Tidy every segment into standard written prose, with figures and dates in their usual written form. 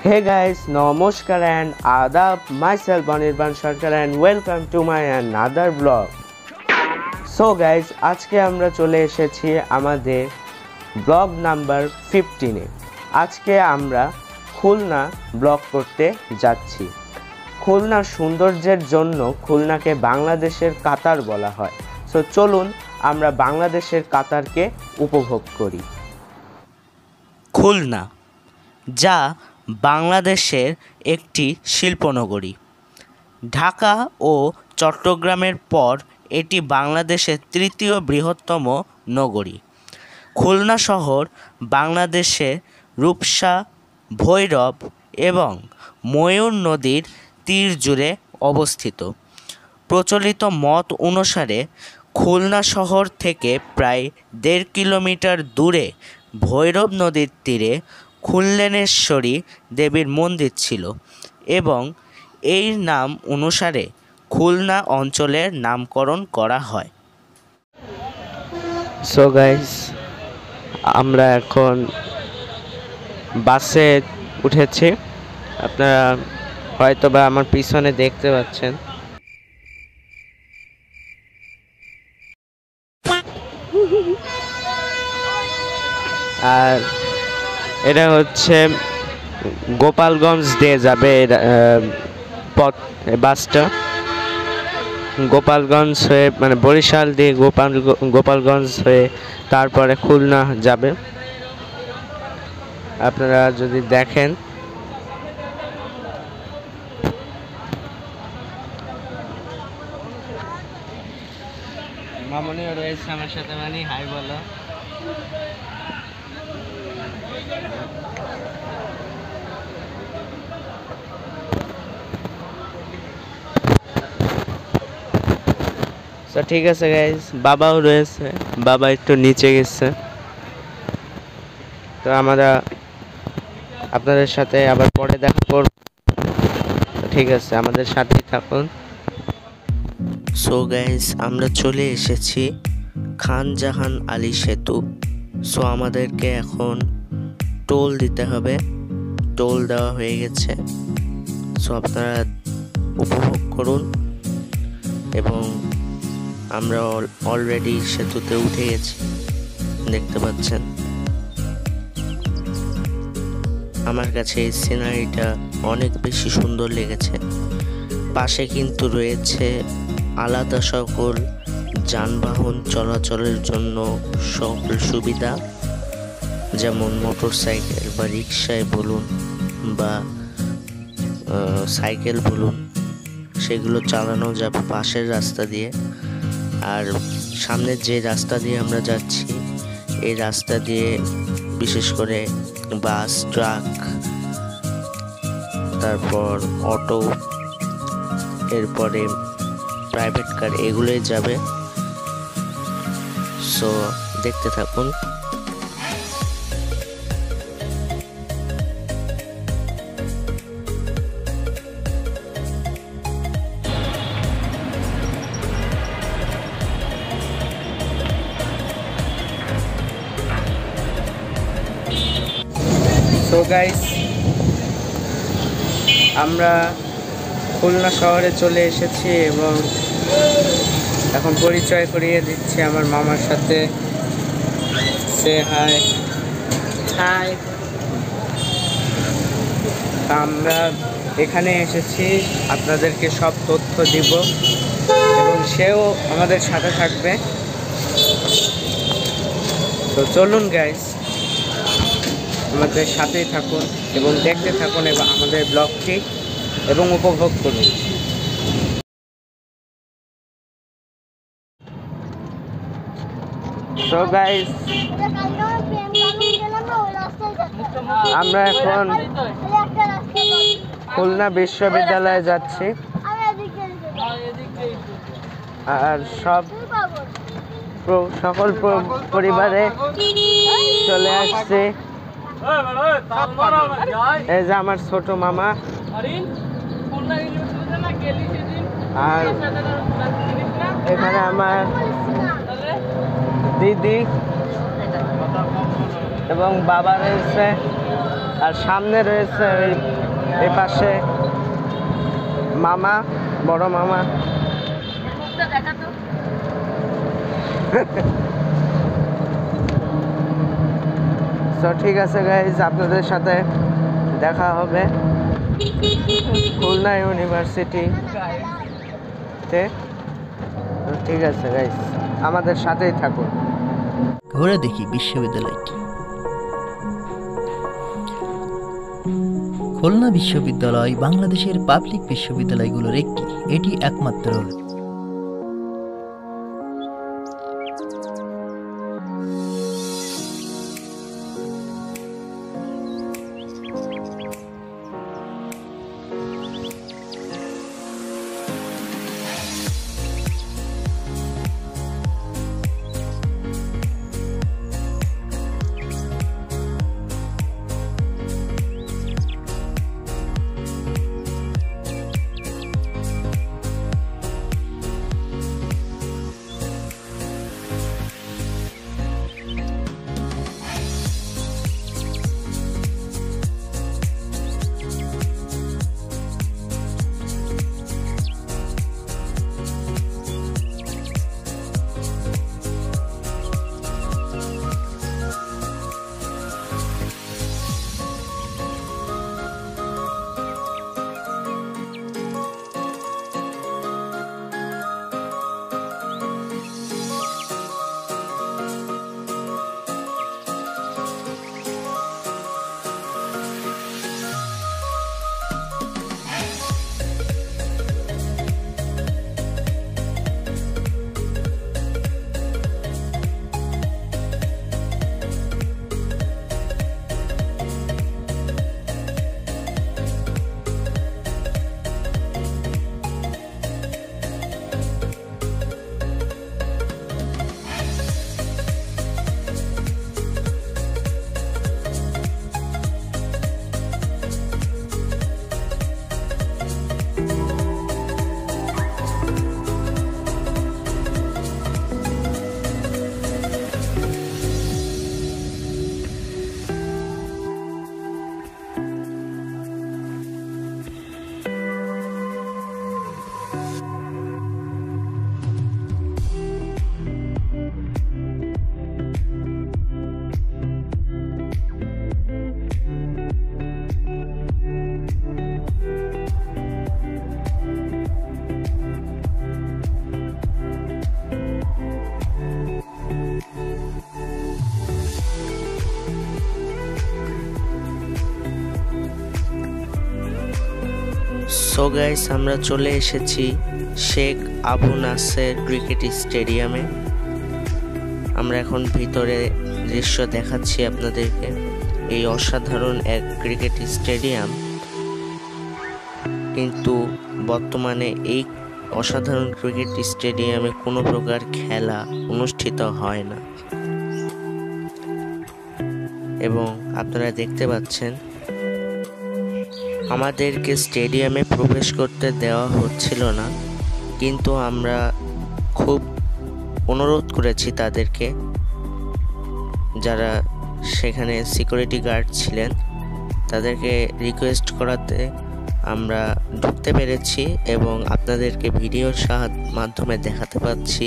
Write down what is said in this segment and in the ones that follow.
Hey guys, Namaskar and Adab, myself Anirban Sarkar and welcome to my another vlog. So guys, আজকে আমরা চলে এসেছি আমাদের blog number 15 এ। আজকে আমরা খুলনা ব্লগ করতে যাচ্ছি। খুলনার সৌন্দর্যের জন্য খুলনাকে বাংলাদেশের কাতার বলা হয়। সো চলুন আমরা বাংলাদেশের কাতারকে উপভোগ করি। খুলনা, যা বাংলাদেশের একটি শিল্পনগরী। ঢাকা ও চট্টগ্রামের পর এটি বাংলাদেশের তৃতীয় বৃহত্তম নগরী। খুলনা শহর বাংলাদেশে রূপসা, ভৈরব এবং ময়ূর নদীর তীর জুড়ে অবস্থিত। প্রচলিত মত অনুসারে খুলনা শহর থেকে প্রায় 1.5 কিলোমিটার দূরে ভৈরব নদীর তীরে খুলনেশ্বরী দেবীর মন্দির ছিল এবং এই নাম অনুসারে খুলনা অঞ্চলের নামকরণ করা হয়। সো গাইস, আমরা এখন বাসে উঠেছি। আপনারা হয়তোবা আমার পিছনে দেখতে পাচ্ছেন। আর এটা হচ্ছে গোপালগঞ্জ দিয়ে যাবে বাসটা। গোপালগঞ্জ হয়ে মানে বরিশাল দিয়ে গোপালগঞ্জ হয়ে তারপরে খুলনা যাবে। আপনারা যদি দেখেন, মামনিও রয়েছে আমার সাথে। মানে হাই বলো। তো ঠিক আছে গাইজ, বাবাও রয়েছে। বাবা একটু নিচে গেছে। তো আমরা আপনাদের সাথে আবার পরে দেখা করব। ঠিক আছে, আমাদের সাথেই থাকুন। সো গাইজ, আমরা চলে এসেছি খান জাহান আলী সেতু। সো আমাদেরকে এখন টোল দিতে হবে। টোল দেওয়া হয়ে গেছে। সো আপনারা উপভোগ করুন। এবং আমরা অলরেডি সেতুতে উঠে গেছি, দেখতে পাচ্ছেন। আমার কাছে এই সিনারিটা অনেক বেশি সুন্দর লেগেছে। পাশে কিন্তু রয়েছে আলাদা সকল যানবাহন চলাচলের জন্য সকল সুবিধা, যেমন মোটরসাইকেল বা রিক্সায় বলুন বা সাইকেল বলুন, সেগুলো চালানো যাবে পাশের রাস্তা দিয়ে। আর সামনের যে রাস্তা দিয়ে আমরা যাচ্ছি, এই রাস্তা দিয়ে বিশেষ করে বাস, ট্রাক, তারপর অটো, এরপরে প্রাইভেট কার, এগুলোই যাবে। সো দেখতে থাকুন। সো গাইস, আমরা খুলনা শহরে চলে এসেছি এবং এখন পরিচয় করিয়ে দিচ্ছি আমার মামার সাথে। সে হাই হাই। আমরা এখানে এসেছি আপনাদেরকে সব তথ্য দিব এবং সেও আমাদের সাথে থাকবে। তো চলুন গাইস, আমাদের সাথেই থাকুন এবং দেখতে থাকুন এবং আমাদের ব্লগটি এবং উপভোগ করুন। তো গাইস, আমরা এখন খুলনা বিশ্ববিদ্যালয়ে যাচ্ছি। আর সকল পরিবারে চলে আসছে। এই যে আমার ছোট মামা, আর এখানে আমার দিদি এবং বাবা রয়েছে, আর সামনে রয়েছে এই পাশে মামা, বড় মামা। তো ঠিক আছে গাইজ, আপনাদের সাথে দেখা হবে খুলনা ইউনিভার্সিটিতে। ঠিক আছে গাইজ, আমাদের সাথেই থাকুন। ঘুরে দেখি বিশ্ববিদ্যালয়টি। খুলনা বিশ্ববিদ্যালয় বাংলাদেশের পাবলিক বিশ্ববিদ্যালয়গুলোর একটি। এটি একমাত্র সো গাইস, আমরা চলে এসেছি শেখ আবু নাসের ক্রিকেট স্টেডিয়ামে। আমরা এখন ভিতরে দৃশ্য দেখাচ্ছি আপনাদেরকে। এই অসাধারণ এক ক্রিকেট স্টেডিয়াম, কিন্তু বর্তমানে এই অসাধারণ ক্রিকেট স্টেডিয়ামে কোনো প্রকার খেলা অনুষ্ঠিত হয় না, এবং আপনারা দেখতে পাচ্ছেন আমাদেরকে স্টেডিয়ামে প্রবেশ করতে দেওয়া হচ্ছিল না। কিন্তু আমরা খুব অনুরোধ করেছি তাদেরকে, যারা সেখানে সিকিউরিটি গার্ড ছিলেন, তাদেরকে রিকোয়েস্ট করাতে আমরা ঢুকতে পেরেছি এবং আপনাদেরকে ভিডিওর মাধ্যমে দেখাতে পাচ্ছি।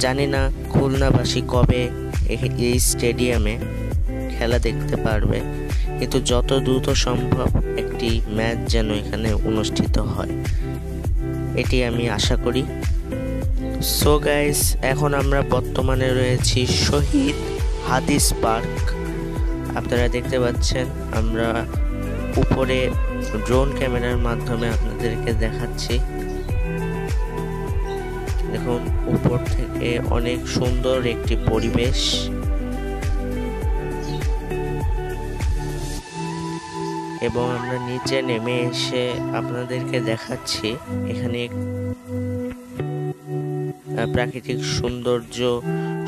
জানি না খুলনাবাসী কবে এই স্টেডিয়ামে খেলা দেখতে পারবে, কিন্তু যত দ্রুত সম্ভব একটি ম্যাচ যেন এখানে অনুষ্ঠিত হয়, এটি আমি আশা করি। সো গাইস, এখন আমরা বর্তমানে রয়েছি শহীদ হাদিস পার্ক। আপনারা দেখতে পাচ্ছেন, আমরা উপরে ড্রোন ক্যামেরার মাধ্যমে আপনাদেরকে দেখাচ্ছি। দেখুন, উপর থেকে অনেক সুন্দর একটি পরিবেশ। এবং আমরা নিচে নেমে এসে আপনাদেরকে দেখাচ্ছি এখানে প্রাকৃতিক সৌন্দর্য,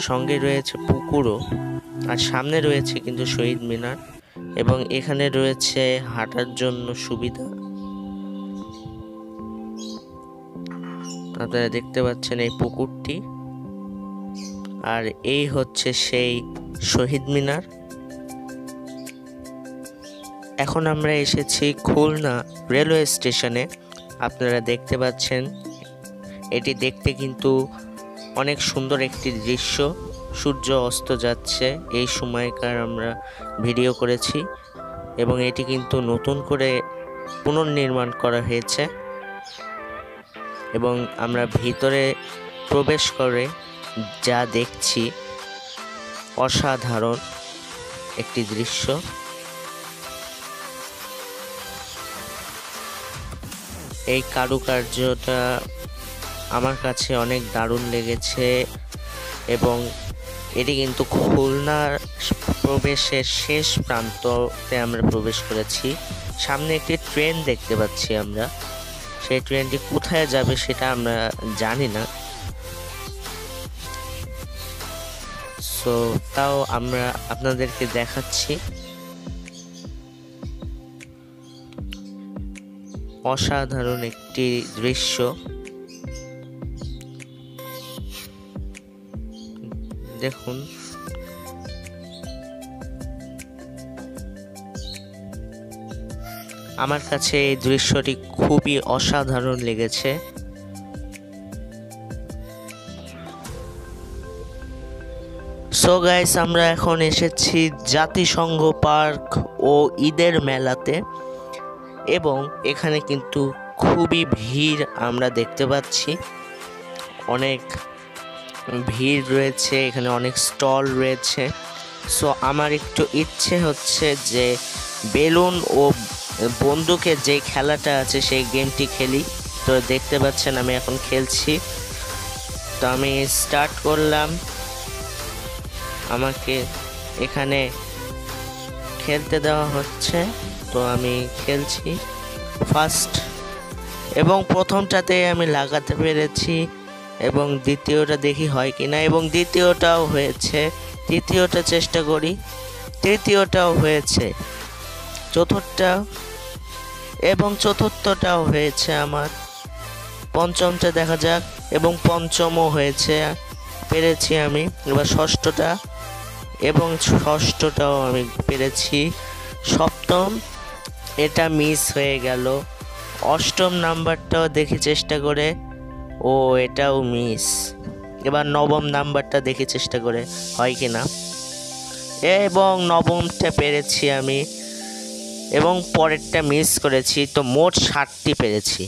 সঙ্গে রয়েছে পুকুরও, আর সামনে রয়েছে কিন্তু শহীদ মিনার, এবং এখানে রয়েছে হাঁটার জন্য সুবিধা। আপনারা দেখতে পাচ্ছেন এই পুকুরটি, আর এই হচ্ছে সেই শহীদ মিনার। এখন আমরা এসেছি খুলনা রেলওয়ে স্টেশনে। আপনারা দেখতে পাচ্ছেন, এটি দেখতে কিন্তু অনেক সুন্দর একটি দৃশ্য। সূর্য অস্ত যাচ্ছে এই সময়কার আমরা ভিডিও করেছি, এবং এটি কিন্তু নতুন করে পুনর্নির্মাণ করা হয়েছে। এবং আমরা ভিতরে প্রবেশ করে যা দেখছি, অসাধারণ একটি দৃশ্য। এই কারুকার্যটা আমার কাছে অনেক দারুণ লেগেছে, এবং এটি কিন্তু খুলনার প্রবেশের শেষ প্রান্ততে আমরা প্রবেশ করেছি। সামনে একটি ট্রেন দেখতে পাচ্ছি আমরা, সেই ট্রেনটি কোথায় যাবে সেটা আমরা জানি না। সো তাও আমরা আপনাদেরকে দেখাচ্ছি। অসাধারণ একটি দৃশ্য। দেখুন, আমার কাছে এই দৃশ্যটি খুবই অসাধারণ লেগেছে। সো গাইস, আমরা এখন এসেছি জাতিসংঘ পার্ক ও ঈদের মেলাতে, এবং এখানে কিন্তু খুবই ভিড় আমরা দেখতে পাচ্ছি। অনেক ভিড় রয়েছে, এখানে অনেক স্টল রয়েছে। সো আমার একটু ইচ্ছে হচ্ছে যে বেলুন ও বন্দুকের যে খেলাটা আছে সেই গেমটি খেলি। তো দেখতে পাচ্ছেন আমি এখন খেলছি। তো আমি স্টার্ট করলাম। আমাকে এখানে খেলতে দেওয়া হচ্ছে, তো আমি খেলছি ফার্স্ট, এবং প্রথমটাতে আমি লাগাতে পেরেছি, এবং দ্বিতীয়টা দেখি হয় কিনা, এবং দ্বিতীয়টাও হয়েছে। তৃতীয়টা চেষ্টা করি, তৃতীয়টাও হয়েছে। চতুর্থটা এবং চতুর্থটাও হয়েছে আমার। পঞ্চমটা দেখা যাক, এবং পঞ্চমও হয়েছে, পেরেছি আমি। এবার ষষ্ঠটা, এবং ষষ্ঠটাও আমি পেরেছি। সপ্তম, এটা মিস হয়ে গেল। অষ্টম নাম্বারটাও দেখি চেষ্টা করে, ও এটাও মিস। এবার নবম নাম্বারটা দেখি চেষ্টা করে হয় কিনা, এবং নবমটা পেরেছি আমি, এবং পরেরটা মিস করেছি। তো মোট 7টি পেরেছি।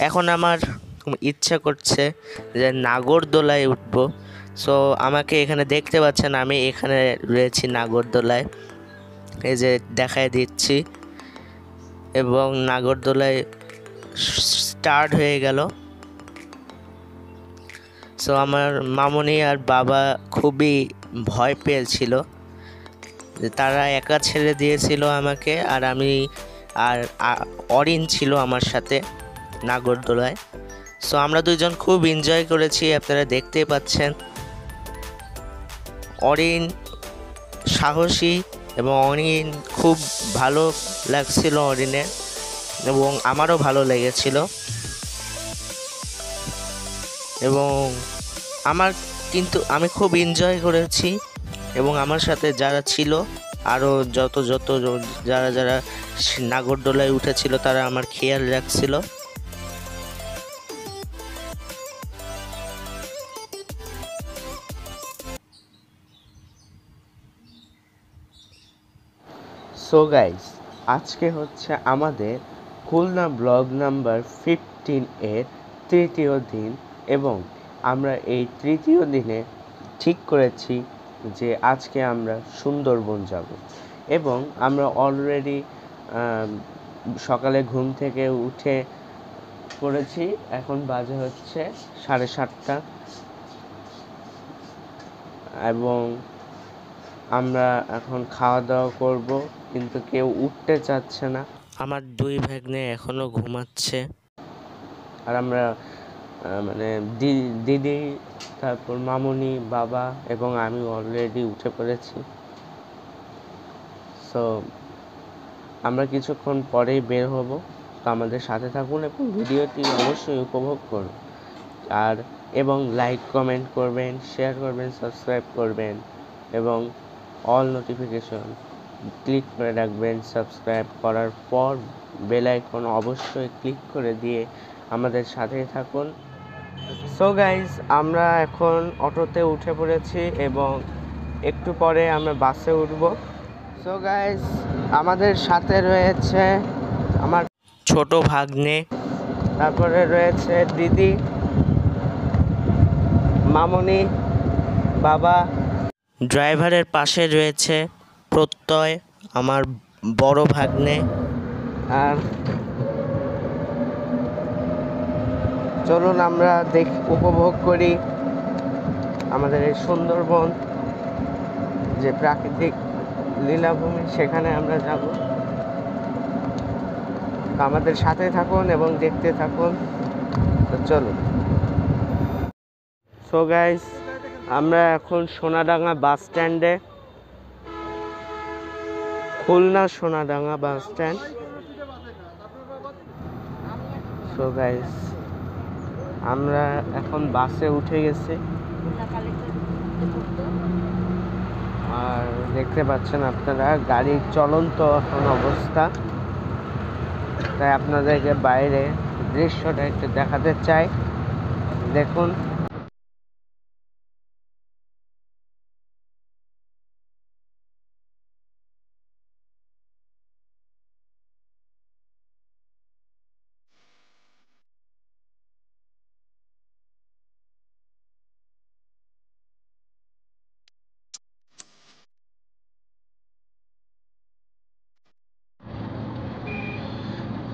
এখন আমার ইচ্ছা করছে যে নাগরদোলায় উঠবো। সো আমাকে এখানে দেখতে পাচ্ছেন, আমি এখানে রয়েছি নাগরদোলায়, এই যে দেখায় দিচ্ছি, এবং নাগরদোলায় স্টার্ট হয়ে গেল। সো আমার মামনি আর বাবা খুবই ভয় পেয়েছিল, তারা একা ছেড়ে দিয়েছিল আমাকে, আর আমি আর অরিন ছিল আমার সাথে নাগরদোলায়। সো আমরা দুজন খুব এনজয় করেছি, আপনারা দেখতেই পাচ্ছেন। অরিন সাহসী, এবং অরিন খুব ভালো লাগছিল অরিনের, এবং আমারও ভালো লেগেছিল। এবং আমি খুব এনজয় করেছি, এবং আমার সাথে যারা ছিল আরও যত যারা নাগরদোলায় উঠেছিল তারা আমার খেয়াল রাখছিল। সো গাইস, আজকে হচ্ছে আমাদের খুলনা ব্লগ নাম্বার 15 এর তৃতীয় দিন, এবং আমরা এই তৃতীয় দিনে ঠিক করেছি যে আজকে আমরা সুন্দরবন যাব। এবং আমরা অলরেডি সকালে ঘুম থেকে উঠে পড়েছি। এখন বাজে হচ্ছে 7:30, এবং আমরা এখন খাওয়া দাওয়া করব, কিন্তু কেউ উঠতে চাচ্ছে না। আমার 2 ভাগ্নে এখনো ঘুমাচ্ছে, আর আমরা মানে দিদি, তারপর মামুনি, বাবা এবং আমি অলরেডি উঠে পড়েছি। সো আমরা কিছুক্ষণ পরেই বের হব। তো আমাদের সাথে থাকুন এবং ভিডিওটি অবশ্যই উপভোগ করুন। আর এবং লাইক কমেন্ট করবেন, শেয়ার করবেন, সাবস্ক্রাইব করবেন এবং অল নোটিফিকেশন ক্লিক করে রাখবেন। সাবস্ক্রাইব করার পর বেল আইকন অবশ্যই ক্লিক করে দিয়ে আমাদের সাথেই থাকুন। সো গাইজ, আমরা এখন অটোতে উঠে পড়েছি এবং একটু পরে আমরা বাসে উঠব। সো গাইজ, আমাদের সাথে রয়েছে আমার ছোট ভাগ্নে, তারপরে রয়েছে দিদি, মামনি, বাবা। ড্রাইভারের পাশে রয়েছে প্রত্যয়, আমার বড় ভাগ্নে। আর চলুন আমরা উপভোগ করি আমাদের এই সুন্দরবন যে প্রাকৃতিক লীলাভূমি, সেখানে আমরা যাব। আমাদের সাথে থাকুন এবং দেখতে থাকুন। তো চলুন। সো গাইস, আমরা এখন সোনাডাঙ্গা বাস স্ট্যান্ডে, Khulna Sonadanga bus stand. So guys, আমরা এখন বাসে উঠে গেছি আর দেখতে পাচ্ছেন আপনারা গাড়ির চলন্ত এখন অবস্থা, তাই আপনাদেরকে বাইরে দৃশ্যটা একটু দেখাতে চাই। দেখুন।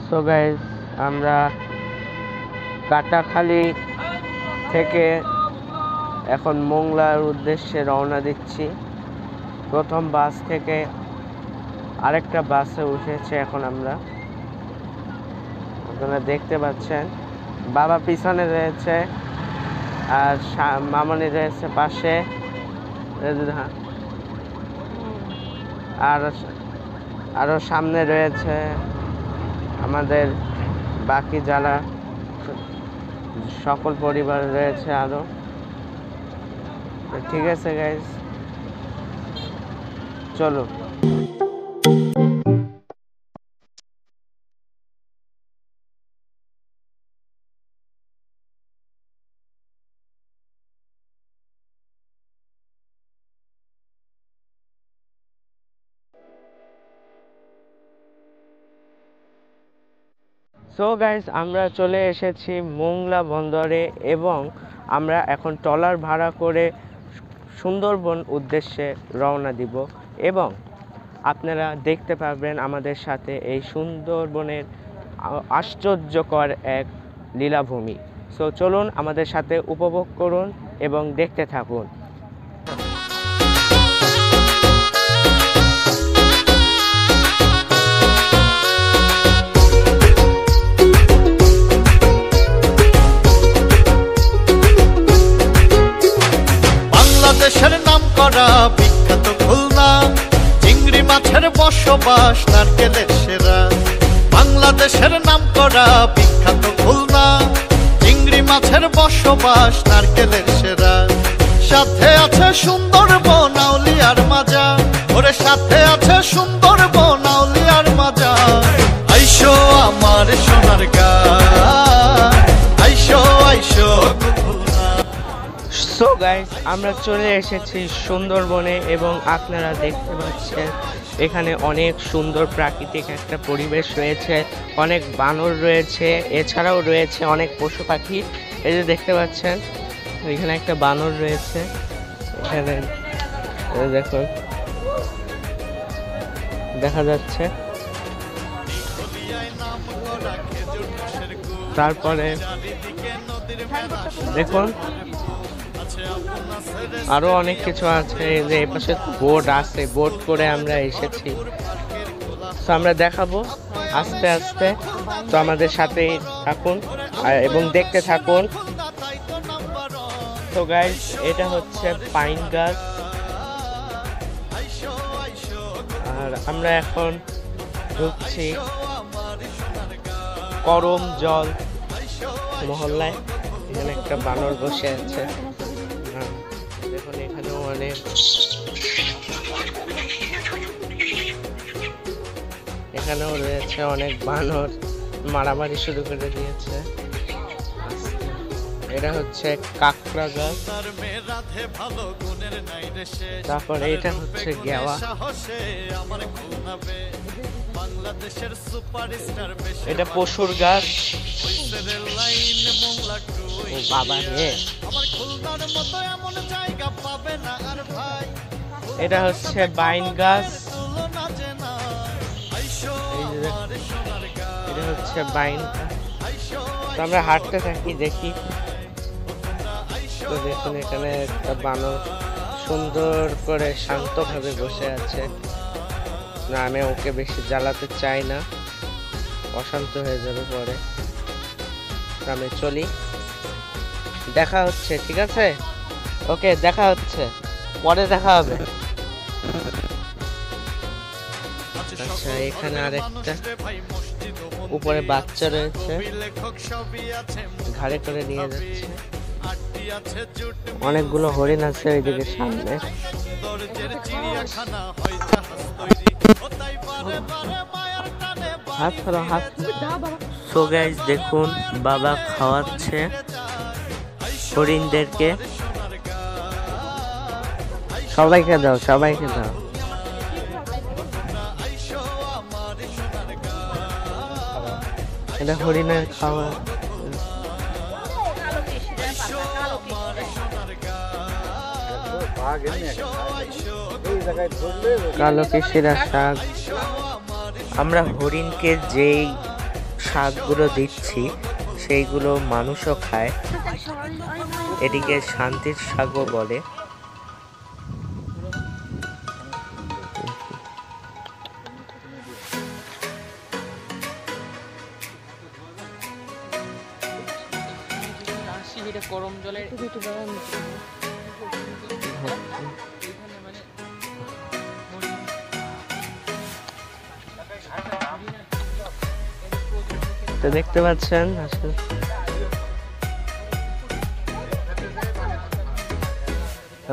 সো গাইস, আমরা কাটাখালী থেকে এখন মোংলার উদ্দেশ্যে রওনা দিচ্ছি। প্রথম বাস থেকে আরেকটা বাসে উঠেছে এখন আমরা, আপনারা দেখতে পাচ্ছেন। বাবা পিছনে রয়েছে আর মামনি রয়েছে পাশে, আর আরও সামনে রয়েছে আমাদের বাকি যারা সকল পরিবার রয়েছে আরো। ঠিক আছে গাইস, চলো। সো গাইস, আমরা চলে এসেছি মোংলা বন্দরে এবং আমরা এখন ট্রলার ভাড়া করে সুন্দরবন উদ্দেশ্যে রওনা দিব এবং আপনারা দেখতে পাবেন আমাদের সাথে এই সুন্দরবনের আশ্চর্যকর এক লীলাভূমি। সো চলুন আমাদের সাথে উপভোগ করুন এবং দেখতে থাকুন। বাংলাদেশের নাম করা বিখ্যাত খুলনা, চিংড়ি মাছের বসবাস, নারকেলের সেরা। বাংলাদেশের নাম করা বিখ্যাত খুলনা, চিংড়ি মাছের বসবাস, নারকেলের সেরা। সাথে আছে সুন্দরবন, আউলিয়ার মাজা, ওরে সাথে আছে সুন্দরবন, আউলিয়ার মাজা। আইসো আমার সোনার গাঁ, আইসো আইসো। সো গাইস, আমরা চলে এসেছি সুন্দরবনে এবং আপনারা দেখতে পাচ্ছেন এখানে অনেক সুন্দর প্রাকৃতিক একটা পরিবেশ রয়েছে, অনেক বানর রয়েছে, এছাড়াও রয়েছে অনেক পশু পাখি। এই যে দেখতে পাচ্ছেন এখানে একটা বানর রয়েছে, এখানে দেখুন দেখা যাচ্ছে। তারপরে দেখুন আরো অনেক কিছু আছে, যে এপাশে বোট আছে, বোট করে আমরা এসেছি। তো আমরা দেখাবো আস্তে আস্তে, তো আমাদের সাথেই থাকুন এবং দেখতে থাকুন। তো গাইস, এটা হচ্ছে পাইন গাছ আর আমরা এখন ঢুকছি করম জল মহল্লায় এখানে একটা বানর বসে আছে। দেখুন এখানেও অনেক, এখানেও রয়েছে অনেক বানর, মারামারি শুরু করে দিয়েছে। এটা হচ্ছে কাকড়া গাছ, তারপরে এটা হচ্ছে গেওয়া, এটা পশুর গাছ। ও বাবা রে, এটা হচ্ছে বাইন গাছ, এটা হচ্ছে বাইন গাছ। তো আমরা হাঁটতে থাকি, দেখি। তো দেখুন এখানে একটা বানর সুন্দর করে শান্তভাবে বসে আছে। না, আমি ওকে বেশি জ্বালাতে চাই না, অশান্ত হয়ে যাবে পরে। আমি চলি, দেখা হচ্ছে, ঠিক আছে? ওকে, দেখা হচ্ছে, পরে দেখা হবে। আচ্ছা, এখানে আরেকটা উপরে বাচ্চা রয়েছে, ঘাড়ে করে নিয়ে যাচ্ছে। অনেকগুলো হরিণ আছে ওইদিকে সামনে। হাত ধরো, হাত। সো গাইস, দেখুন বাবা খাওয়াচ্ছে হরিণদেরকে। সবাইকে দাও, সবাইকে দাও। এটা হরিণের খাওয়া। কালো কিশিরা শাক। আমরা হরিণকে যেই শাকগুলো দিচ্ছি সেইগুলো মানুষও খায়, এটিকে শান্তির শাকও বলে। গরম জলের তো দেখতে পাচ্ছেন আসলে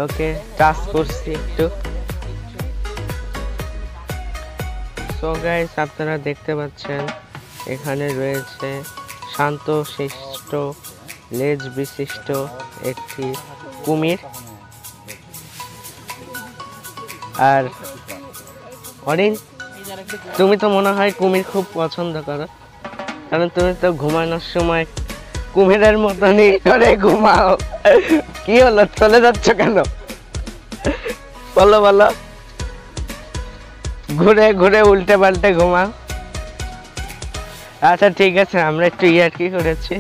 ওকে টাচ করছি একটু। সো গাইস, আপনারা দেখতে পাচ্ছেন এখানে রয়েছে শান্ত শিষ্ট লেজ বিশিষ্ট একটি কুমির। আর হরিণ, তুমি তো মনে হয় কুমির খুব পছন্দ করো, কারণ তুমি তো ঘুমানোর সময় কুমিরের মতনই করে ঘুমাও। কি হলো, চলে যাচ্ছ কেন? বলো বলো, ঘুরে ঘুরে উল্টে পাল্টে ঘুমাও। আচ্ছা ঠিক আছে, আমরা একটু ইয়ার্কি করেছি,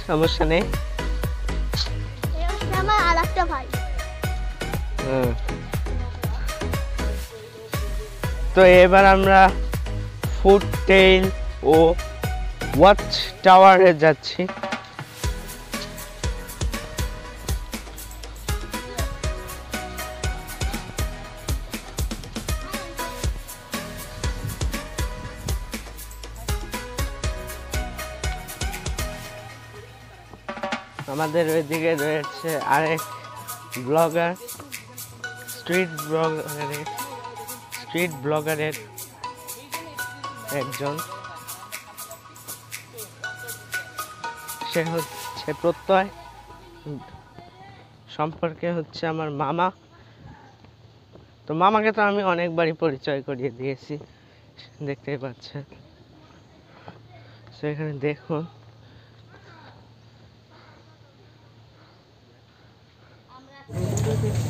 সমস্যা নেই। তো এবার আমরা ফুট টেইল ও ওয়াচ টাওয়ারে যাচ্ছি। আমাদের ওইদিকে রয়েছে আরেক ব্লগার, স্ট্রিট ব্লগারের একজন। সে হচ্ছে প্রত্যয়, সম্পর্কে হচ্ছে আমার মামা। তো মামাকে তো আমি অনেকবারই পরিচয় করিয়ে দিয়েছি, দেখতেই পাচ্ছেন। সেখানে দেখুন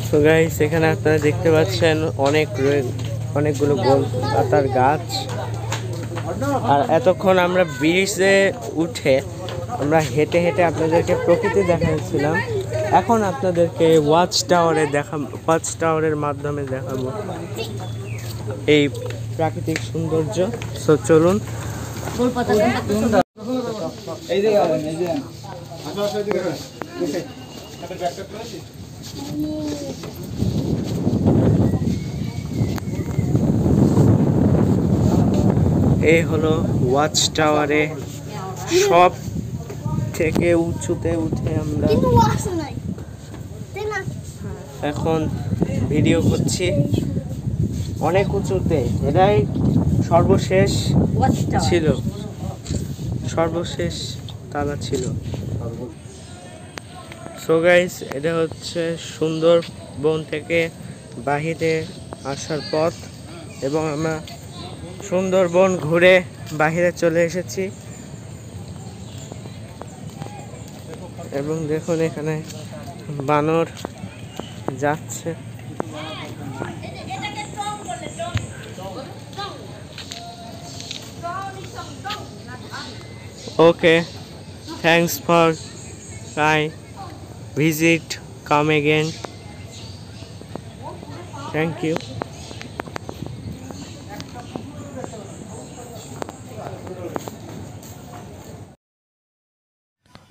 তো গাইস, এখানে আপনারা দেখতে পাচ্ছেন অনেকগুলো গোল পাতার গাছ। আর এতক্ষণ আমরা ব্রিজে উঠে আমরা হেঁটে হেঁটে আপনাদেরকে প্রকৃতি দেখাচ্ছিলাম, এখন আপনাদেরকে ওয়াচ টাওয়ারের মাধ্যমে দেখাবো এই প্রাকৃতিক সৌন্দর্য। সো চলুন। এই হলো ওয়াচ টাওয়ারে সব থেকে উঁচুতে উঠে আমরা এখন ভিডিও করছি অনেক উঁচুতে। এটাই সর্বশেষ ছিল, সর্বশেষ তালা ছিল। সো গাইস, এটা হচ্ছে সুন্দরবন থেকে বাহিরে আসার পথ এবং আমরা সুন্দরবন ঘুরে বাহিরে চলে এসেছি এবং দেখুন এখানে বানর যাচ্ছে। Okay, thanks for kind visit, come again, thank you.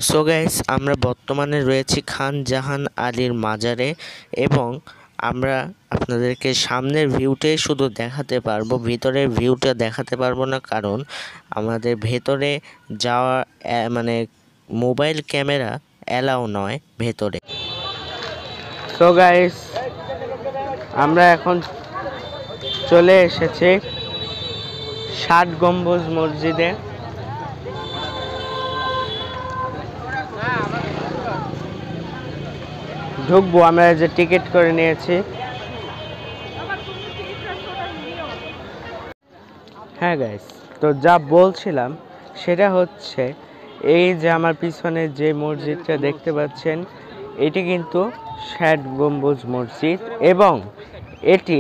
So guys, আমরা বর্তমানে রয়েছি খান জাহান আলীর মাজারে এবং আমরা আপনাদেরকে সামনের ভিউটাই শুধু দেখাতে পারবো, ভিতরের ভিউটা দেখাতে পারবো না, কারণ আমাদের ভেতরে যাওয়া মানে মোবাইল ক্যামেরা অ্যালাউ নয় ভেতরে। সো গাইস, আমরা এখন চলে এসেছি ৬০ গম্বুজ মসজিদে। ঢুকবো, আমরা যে টিকিট করে নিয়েছি। হ্যাঁ গাইস, তো যা বলছিলাম সেটা হচ্ছে এই যে আমার পিছনে যে মসজিদটা দেখতে পাচ্ছেন, এটি কিন্তু ৬০ গম্বুজ মসজিদ এবং এটি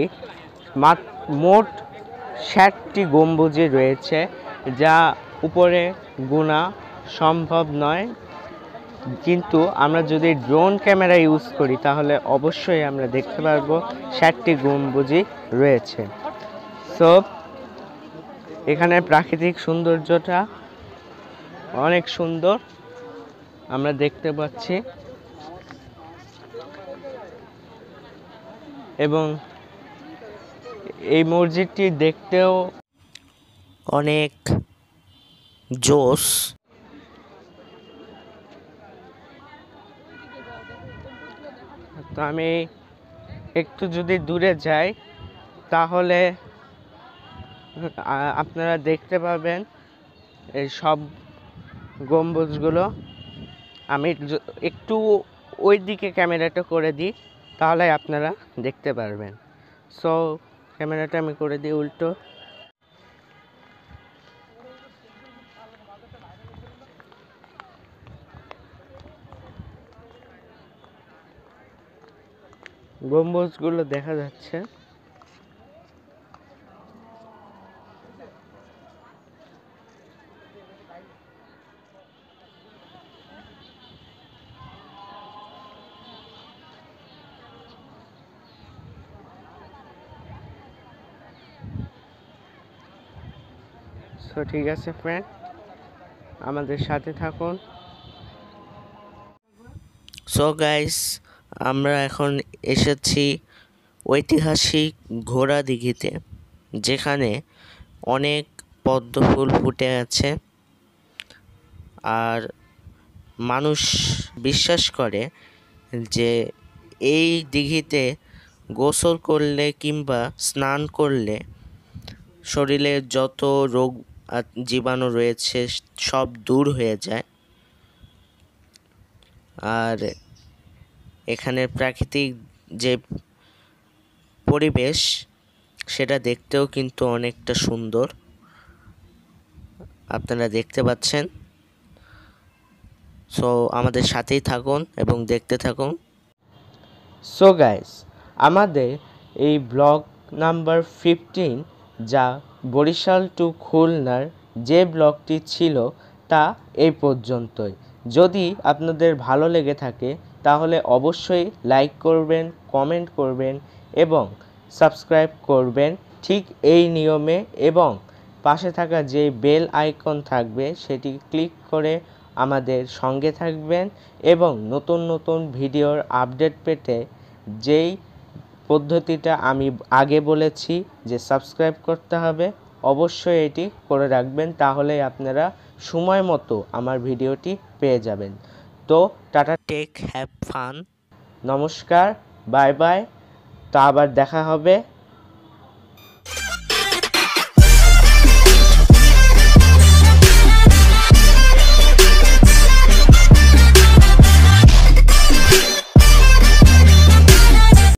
মোট ৬০টি গম্বুজে রয়েছে, যা উপরে গোনা সম্ভব নয়, কিন্তু আমরা যদি ড্রোন ক্যামেরা ইউজ করি তাহলে অবশ্যই আমরা দেখতে পারবো ৬০টি গম্বুজই রয়েছে। সো এখানে প্রাকৃতিক সৌন্দর্যটা অনেক সুন্দর আমরা দেখতে পাচ্ছি এবং এই মসজিদটি দেখতেও অনেক জোস। তো আমি একটু যদি দূরে যাই তাহলে আপনারা দেখতে পাবেন এই সব গম্বুজগুলো। আমি একটু ওই দিকে ক্যামেরাটা করে দিই, তাহলে আপনারা দেখতে পারবেন। সো ক্যামেরাটা আমি করে দিই উল্টো। গম্বুজগুলো দেখা যাচ্ছে। সো ঠিক আছে ফ্রেন্ড, আমাদের সাথে থাকুন। সো গাইস, আমরা এখন এসেছি ঐতিহাসিক ঘোড়া দিঘিতে, যেখানে অনেক পদ্ম ফুল ফুটে আছে আর মানুষ বিশ্বাস করে যে এই দিঘিতে গোসল করলে কিংবা স্নান করলে শরীরে যত রোগ জীবাণু রয়েছে সব দূর হয়ে যায়। আর এখানের প্রাকৃতিক যে পরিবেশ সেটা দেখতেও কিন্তু অনেকটা সুন্দর, আপনারা দেখতে পাচ্ছেন। সো আমাদের সাথেই থাকুন এবং দেখতে থাকুন। সো গাইস, আমাদের এই ব্লগ নাম্বার 15 যা বরিশাল টু খুলনার যে ব্লগটি ছিল তা এই পর্যন্তই। যদি আপনাদের ভালো লেগে থাকে তাহলে অবশ্যই লাইক করবেন, কমেন্ট করবেন এবং সাবস্ক্রাইব করবেন ঠিক এই নিয়মে, এবং পাশে থাকা যে বেল আইকন থাকবে সেটি ক্লিক করে আমাদের সঙ্গে থাকবেন এবং নতুন নতুন ভিডিওর আপডেট পেতে যেই পদ্ধতিটা আমি আগে বলেছি যে সাবস্ক্রাইব করতে হবে, অবশ্যই এটি করে রাখবেন, তাহলে আপনারা সময় মতো আমার ভিডিওটি পেয়ে যাবেন। তো টাটা, টেক হ্যাভ ফান, নমস্কার, বাই বাই। তো আবার দেখা হবে।